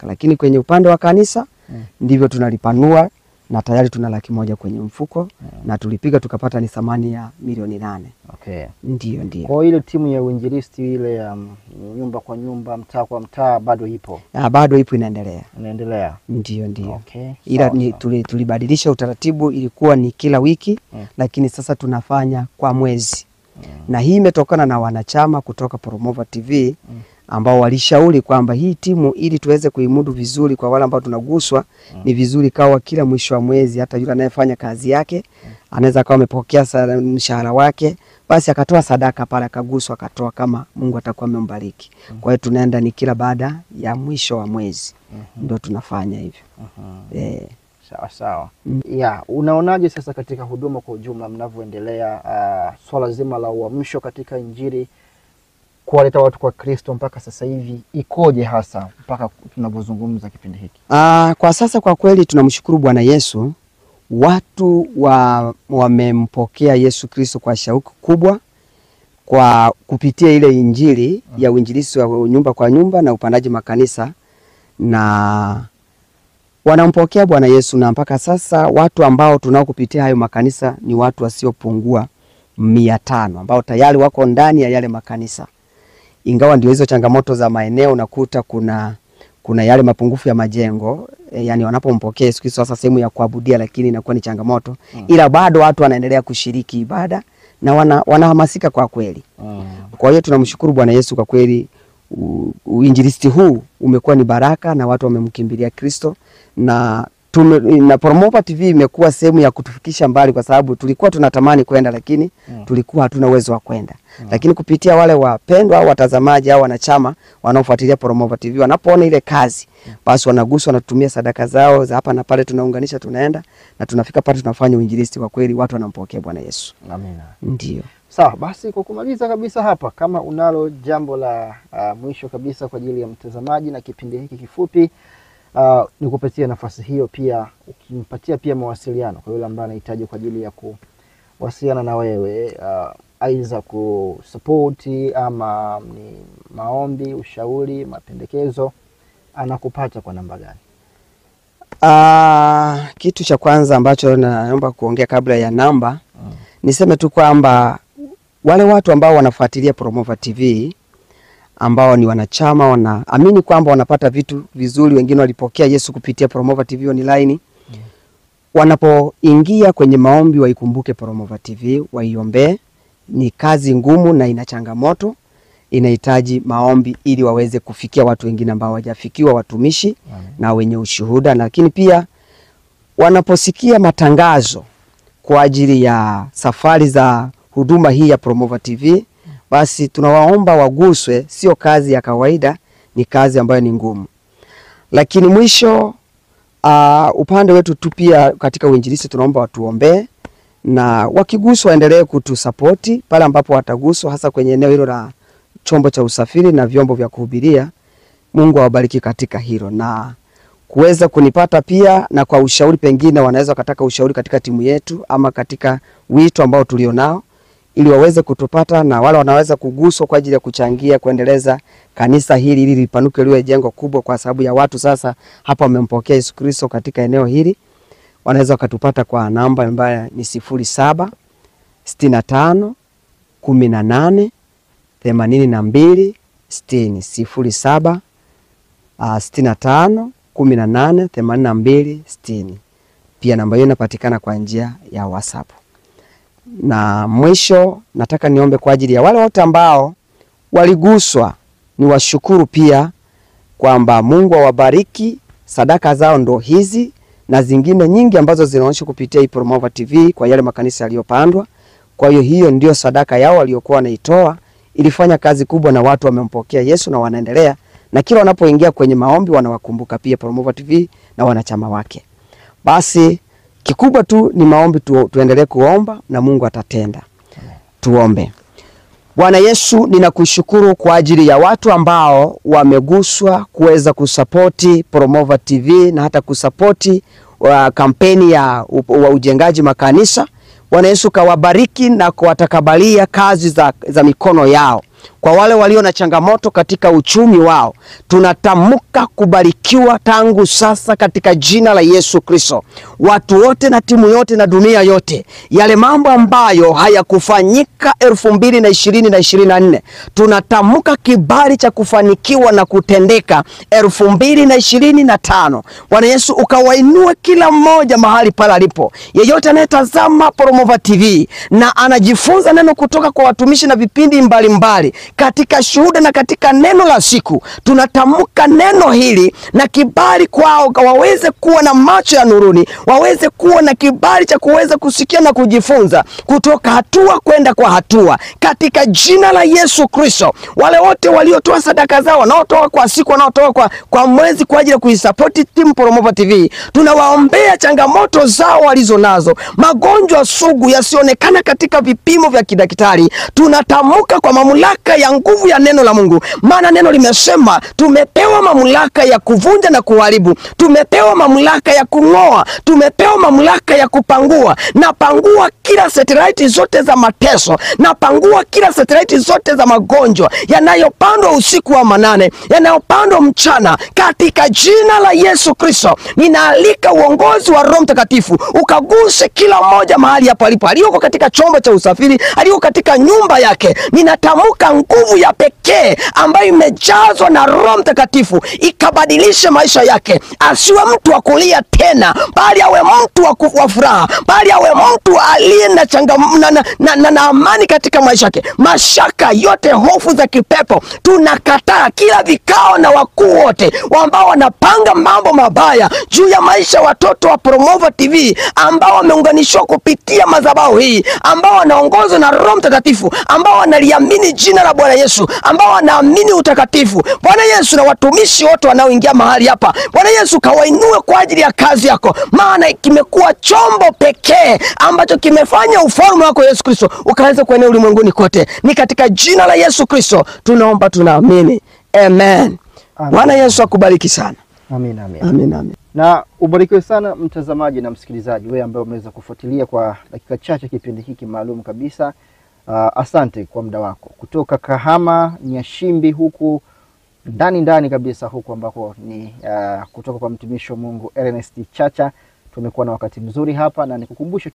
mwaka. Lakini kwenye upande wa kanisa ndivyo tunalipanua na tayari tuna 100,000 kwenye mfuko na tulipiga tukapata ni thamani ya milioni 8. Okay. Ndio. Kwa ile timu ya uinjilisti ile nyumba kwa nyumba, mtaa kwa mtaa bado ipo? Bado ipo, inaendelea. Inaendelea. Ndio. Okay. Ila tulibadilisha utaratibu, ilikuwa ni kila wiki lakini sasa tunafanya kwa mwezi. Na hii imetokana na wanachama kutoka Promova TV ambao walishauri kwamba hii timu ili tuweze kuimudu vizuri kwa wale ambao tunaguswa ni vizuri kawa kila mwisho wa mwezi hata yule anayefanya kazi yake anaweza kawa amepokea mshahara wake basi akatoa sadaka pale akaguswa akatoa kama Mungu atakuwa amembariki. Kwa hiyo tunaenda ni kila baada ya mwisho wa mwezi ndio tunafanya hivyo. Sawa. Unaonaje sasa katika huduma kwa ujumla mnavyoendelea, swala zima la uamsho katika injili kuwaleta watu kwa Kristo mpaka sasa hivi ikoje hasa mpaka tunapozungumza kipindi hiki? Kwa sasa kwa kweli tunamshukuru Bwana Yesu, watu wamempokea Yesu Kristo kwa shauku kubwa kwa kupitia ile injili ya uinjilisti wa nyumba kwa nyumba na upandaji makanisa, na wanampokea Bwana Yesu, na mpaka sasa watu ambao tunao kupitia hayo makanisa ni watu wasiopungua 500 ambao tayari wako ndani ya yale makanisa. Ingawa ndio hizo changamoto za maeneo, nakuta kuna yale mapungufu ya majengo, yani wanapompokea Yesu Kristo sasa sehemu ya kuabudia, lakini inakuwa ni changamoto. Ila bado watu wanaendelea kushiriki ibada na wanahamasika kwa kweli. Kwa hiyo tunamshukuru Bwana Yesu kwa kweli, uinjilisti huu umekuwa ni baraka na watu wamemkimbilia Kristo, na Promova TV imekuwa sehemu ya kutufikisha mbali, kwa sababu tulikuwa tunatamani kwenda lakini tulikuwa hatuna uwezo wa kwenda. Lakini kupitia wale wapendwa au watazamaji au wanachama wanaofuatilia Promova TV, wanapoona ile kazi basi wanaguswa, wanatumia sadaka zao za hapa na pale, tunaunganisha tunaenda na tunafika pale tunafanya uinjilisti. Kwa kweli watu wanampokea Bwana Yesu. Amina. Ndio. Sawa, basi kwa kumaliza kabisa hapa, kama unalo jambo la mwisho kabisa kwa ajili ya mtazamaji na kipindi hiki kifupi, nikupatia nafasi hiyo, pia ukimpatia pia mawasiliano kwa yule ambaye anahitaji kwa ajili ya kuwasiliana na wewe, aidha kusupport ama ni maombi, ushauri, mapendekezo, anakupata kwa namba gani? Kitu cha kwanza ambacho naomba kuongea kabla ya namba, niseme tu kwamba wale watu ambao wanafuatilia Promova TV ambao ni wanachama, wanaamini kwamba wanapata vitu vizuri, wengine walipokea Yesu kupitia Promova TV online. Wanapoingia kwenye maombi waikumbuke Promova TV, waiombee. Ni kazi ngumu na ina changamoto, inahitaji maombi ili waweze kufikia watu wengine ambao hawajafikiwa, watumishi na wenye ushuhuda. Lakini pia wanaposikia matangazo kwa ajili ya safari za huduma hii ya Promova TV, basi tunawaomba waguswe. Sio kazi ya kawaida, ni kazi ambayo ni ngumu. Lakini mwisho, upande wetu tu pia katika uinjilisti tunaomba watuombee, na wakiguswa waendelee kutusapoti pale ambapo wataguswa, hasa kwenye eneo hilo la chombo cha usafiri na vyombo vya kuhubiria. Mungu awabariki katika hilo, na kuweza kunipata pia, na kwa ushauri pengine wanaweza wakataka ushauri katika timu yetu ama katika wito ambao tulionao, ili waweze kutupata, na wale wanaweza kuguswa kwa ajili ya kuchangia kuendeleza kanisa hili ili lipanuke liwe jengo kubwa, kwa sababu ya watu sasa hapa wamempokea Yesu Kristo katika eneo hili. Wanaweza wakatupata kwa namba ambayo ni 07 65 18 82 60, 07 65 18 82 60. Pia namba hiyo inapatikana kwa njia ya WhatsApp. Na mwisho nataka niombe kwa ajili ya wale wote ambao waliguswa, ni washukuru pia kwamba Mungu awabariki. Sadaka zao ndo hizi na zingine nyingi ambazo zinaonyeshwa kupitia Promova TV kwa yale makanisa yaliyopandwa. Kwa hiyo ndio sadaka yao waliokuwa wanaitoa, ilifanya kazi kubwa na watu wamempokea Yesu na wanaendelea, na kila wanapoingia kwenye maombi wanawakumbuka pia Promova TV na wanachama wake. Basi kikubwa tu ni maombi, tuendelee kuomba na Mungu atatenda. Tuombe. Bwana Yesu, ninakushukuru kwa ajili ya watu ambao wameguswa kuweza kusapoti Promova TV na hata kusapoti kampeni ya ujengaji makanisa. Bwana Yesu, kawabariki na kuwatakabalia kazi za mikono yao. Kwa wale walio na changamoto katika uchumi wao, tunatamka kubarikiwa tangu sasa katika jina la Yesu Kristo. Watu wote na timu yote na dunia yote, yale mambo ambayo hayakufanyika 2020 na 2024, tunatamka kibali cha kufanikiwa na kutendeka 2025. Bwana Yesu ukawainue kila mmoja mahali pale alipo. Yeyote anayetazama Promova TV na anajifunza neno kutoka kwa watumishi na vipindi mbalimbali katika shuhuda na katika neno la siku, tunatamka neno hili na kibali kwao, waweze kuwa na macho ya nuruni, waweze kuwa na kibali cha kuweza kusikia na kujifunza kutoka hatua kwenda kwa hatua katika jina la Yesu Kristo. Wale wote waliotoa sadaka zao, wanaotoa kwa siku, wanaotoa kwa mwezi kwa ajili ya kuisupport timu Promova TV, tunawaombea changamoto zao walizonazo, magonjwa sugu yasionekana katika vipimo vya kidaktari, tunatamka kwa mamlaka ya nguvu ya neno la Mungu. Maana neno limesema tumepewa mamlaka ya kuvunja na kuharibu, tumepewa mamlaka ya kung'oa, tumepewa mamlaka ya kupangua. Na pangua kila satellite zote za mateso, na pangua kila satellite zote za magonjwa yanayopandwa usiku wa manane, yanayopandwa mchana katika jina la Yesu Kristo. Ninaalika uongozi wa Roho Mtakatifu ukaguse kila mmoja mahali hapo alipo, aliyoko katika chombo cha usafiri, aliyoko katika nyumba yake. Ninatamka nguvu ya pekee ambayo imejazwa na Roho Mtakatifu ikabadilishe maisha yake. Asiwe mtu wa kulia tena, bali awe mtu wa furaha, bali awe mtu aliye na na amani katika maisha yake. Mashaka yote, hofu za kipepo, tunakataa kila vikao na wakuu wote ambao wanapanga mambo mabaya juu ya maisha watoto wa Promova TV ambao wameunganishwa kupitia madhabahu hii, ambao wanaongozwa na Roho Mtakatifu, ambao wanaliamini jina la Bwana Yesu, ambao wanaamini utakatifu. Bwana Yesu, na watumishi wote wanaoingia mahali hapa, Bwana Yesu kawainue kwa ajili ya kazi yako, maana kimekuwa chombo pekee ambacho kimefanya ufalme wako Yesu Kristo ukaweza kuenea ulimwenguni kote. Ni katika jina la Yesu Kristo tunaomba, tunaamini. Amen. Bwana Yesu akubariki sana. Amen, amen. Amen, amen. Na ubarikiwe sana mtazamaji na msikilizaji, wewe ambaye umeweza kufuatilia kwa dakika chache kipindi hiki maalum kabisa. Asante kwa muda wako. Kutoka Kahama, Nyashimbi huku ndani kabisa huku ambako ni kutoka kwa mtumishi wa Mungu Ernest Chacha, tumekuwa na wakati mzuri hapa, na nikukumbushe